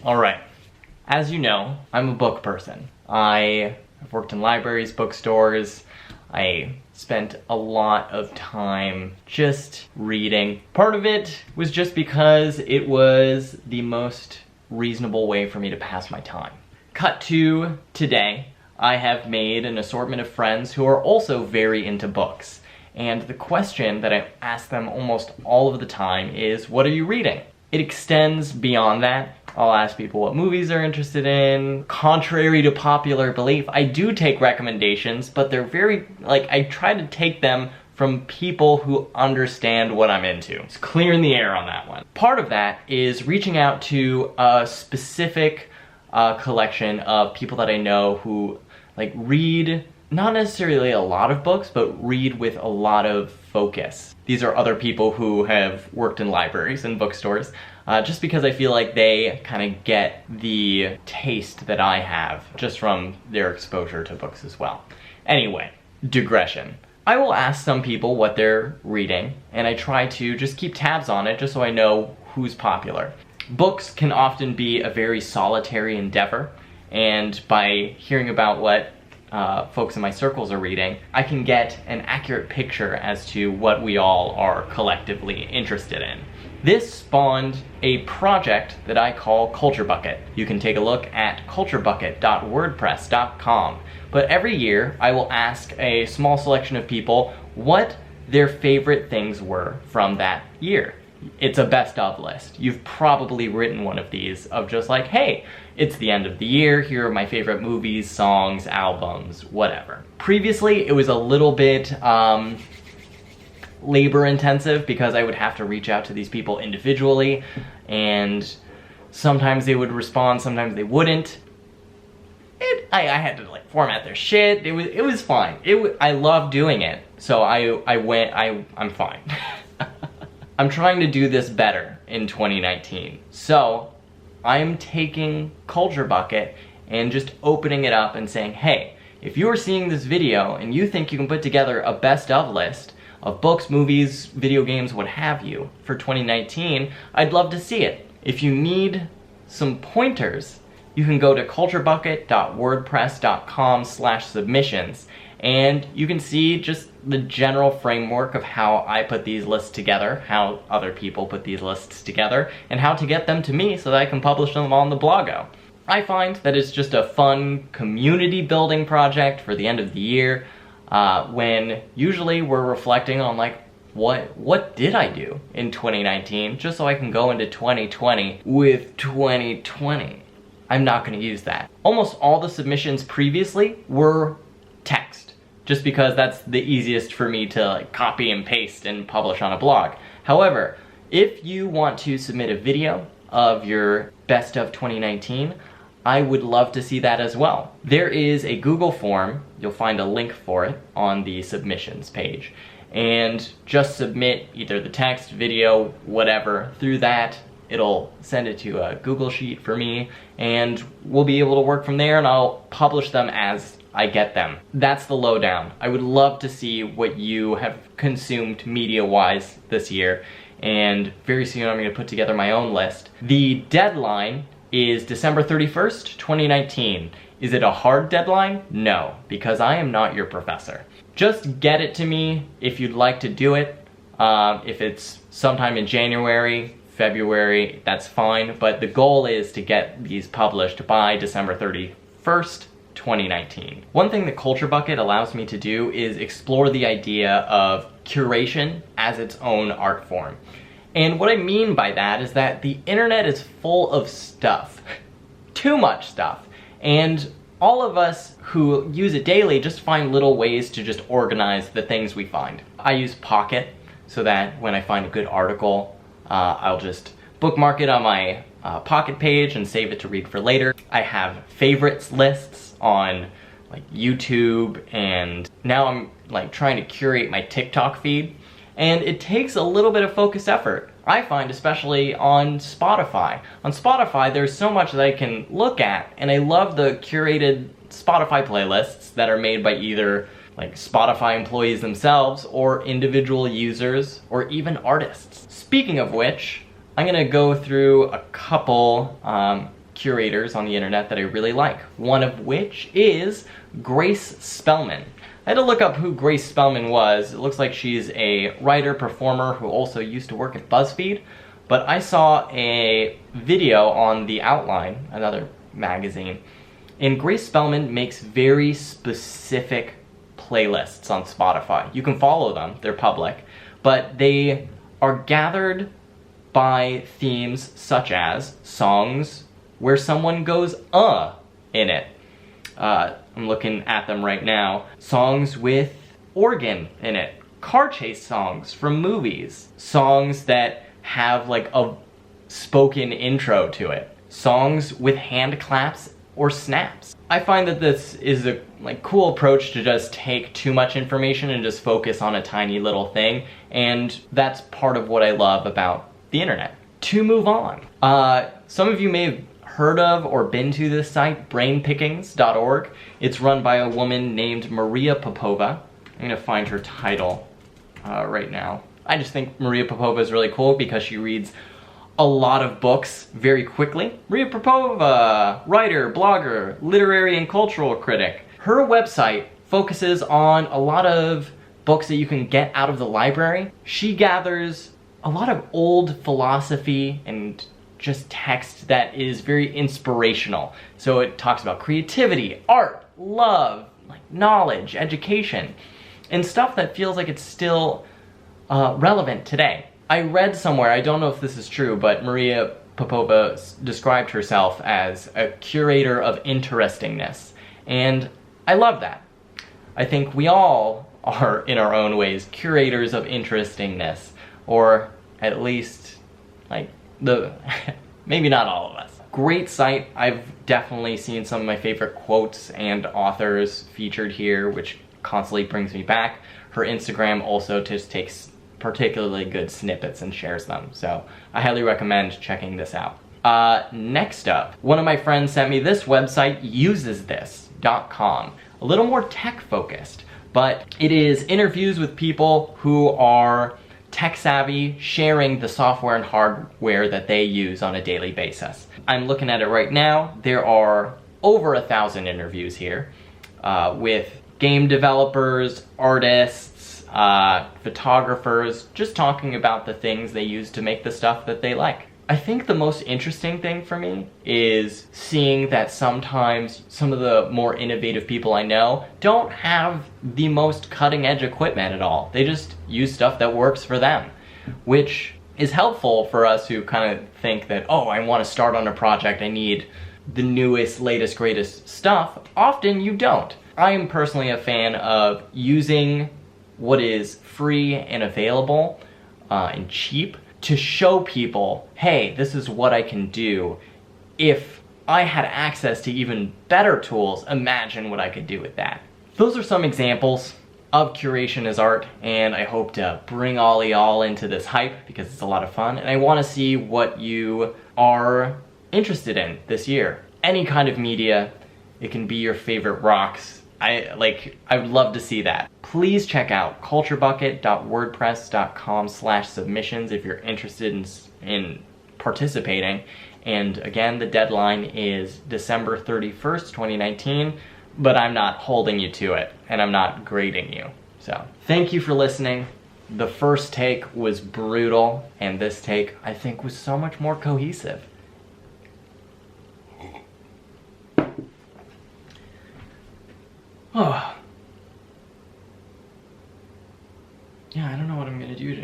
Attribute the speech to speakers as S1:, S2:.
S1: Alright, as you know, I'm a book person. I have worked in libraries, bookstores. I spent a lot of time just reading. Part of it was just because it was the most reasonable way for me to pass my time. Cut to today, I have made an assortment of friends who are also very into books. And the question that I ask them almost all of the time is, what are you reading? It extends beyond that. I'll ask people what movies they're interested in. Contrary to popular belief, I do take recommendations, but they're very, I try to take them from people who understand what I'm into. It's clearing the air on that one. Part of that is reaching out to a specific collection of people that I know who read not necessarily a lot of books, but read with a lot of focus. These are other people who have worked in libraries and bookstores, just because I feel like they kind of get the taste that I have just from their exposure to books as well. Anyway, digression. I will ask some people what they're reading, and I try to just keep tabs on it just so I know who's popular. Books can often be a very solitary endeavor, and by hearing about what folks in my circles are reading, I can get an accurate picture as to what we all are collectively interested in. This spawned a project that I call CultureBucket. You can take a look at culturebucket.wordpress.com. But every year, I will ask a small selection of people what their favorite things were from that year. It's a best of list. You've probably written one of these of just like, hey, it's the end of the year, here are my favorite movies, songs, albums, whatever. Previously, it was a little bit labor intensive because I would have to reach out to these people individually, and sometimes they would respond, sometimes they wouldn't. I had to format their shit. It was fine. I love doing it, so I'm fine. I'm trying to do this better in 2019. So I'm taking CultureBucket and just opening it up and saying, hey, if you are seeing this video and you think you can put together a best of list of books, movies, video games, what have you, for 2019, I'd love to see it. If you need some pointers, you can go to culturebucket.wordpress.com/submissions, and you can see just the general framework of how I put these lists together, how other people put these lists together, and how to get them to me so that I can publish them on the Vloggo. I find that it's just a fun community building project for the end of the year, when usually we're reflecting on what did I do in 2019, just so I can go into 2020 with 2020. I'm not going to use that. Almost all the submissions previously were text, just because that's the easiest for me to copy and paste and publish on a blog. However, if you want to submit a video of your best of 2019, I would love to see that as well. There is a Google form, you'll find a link for it on the submissions page, and just submit either the text, video, whatever through that. It'll send it to a Google Sheet for me, and we'll be able to work from there, and I'll publish them as I get them. That's the lowdown. I would love to see what you have consumed media-wise this year, and very soon I'm going to put together my own list. The deadline is December 31st, 2019. Is it a hard deadline? No, because I am not your professor. Just get it to me if you'd like to do it. If it's sometime in January, February, that's fine, but the goal is to get these published by December 31st, 2019. One thing that CultureBucket allows me to do is explore the idea of curation as its own art form. And what I mean by that is that the internet is full of stuff. Too much stuff. And all of us who use it daily just find little ways to just organize the things we find. I use Pocket so that when I find a good article, I'll just bookmark it on my Pocket page and save it to read for later. I have favorites lists on YouTube, and now I'm trying to curate my TikTok feed, and it takes a little bit of focused effort. I find, especially on Spotify. On Spotify, there's so much that I can look at, and I love the curated Spotify playlists that are made by either Spotify employees themselves, or individual users, or even artists. Speaking of which, I'm gonna go through a couple curators on the internet that I really like, one of which is Grace Spelman. I had to look up who Grace Spelman was. It looks like she's a writer, performer who also used to work at Buzzfeed, but I saw a video on The Outline, another magazine, and Grace Spelman makes very specific playlists on Spotify. You can follow them, they're public, but they are gathered by themes such as songs where someone goes in it. I'm looking at them right now. Songs with organ in it. Car chase songs from movies. Songs that have like a spoken intro to it. Songs with hand claps or snaps. I find that this is a cool approach to just take too much information and just focus on a tiny little thing, and that's part of what I love about the internet. To move on, some of you may have heard of or been to this site, Brainpickings.org. It's run by a woman named Maria Popova. I'm gonna find her title right now. I just think Maria Popova is really cool because she reads a lot of books very quickly. Maria Popova, writer, blogger, literary and cultural critic. Her website focuses on a lot of books that you can get out of the library. She gathers a lot of old philosophy and just text that is very inspirational. So it talks about creativity, art, love, knowledge, education, and stuff that feels like it's still relevant today. I read somewhere, I don't know if this is true, but Maria Popova described herself as a curator of interestingness, and I love that. I think we all are, in our own ways, curators of interestingness, or at least, maybe not all of us. Great site. I've definitely seen some of my favorite quotes and authors featured here, which constantly brings me back. Her Instagram also just takes particularly good snippets and shares them, so I highly recommend checking this out. Next up, one of my friends sent me this website, usesthis.com. A little more tech focused, but it is interviews with people who are tech savvy, sharing the software and hardware that they use on a daily basis. I'm looking at it right now. There are over 1,000 interviews here with game developers, artists, photographers, just talking about the things they use to make the stuff that they like. I think the most interesting thing for me is seeing that sometimes some of the more innovative people I know don't have the most cutting edge equipment at all. They just use stuff that works for them, which is helpful for us who kind of think that, oh, I want to start on a project, I need the newest, latest, greatest stuff. Often you don't. I am personally a fan of using what is free and available and cheap to show people, hey, this is what I can do. If I had access to even better tools, imagine what I could do with that. Those are some examples of curation as art, and I hope to bring all y'all into this hype because it's a lot of fun, and I want to see what you are interested in this year. Any kind of media, it can be your favorite rocks. I would love to see that. Please check out culturebucket.wordpress.com/submissions if you're interested in participating. And again, the deadline is December 31st, 2019, but I'm not holding you to it, and I'm not grading you. So, thank you for listening. The first take was brutal, and this take, I think, was so much more cohesive. Oh. Yeah, I don't know what I'm gonna do today.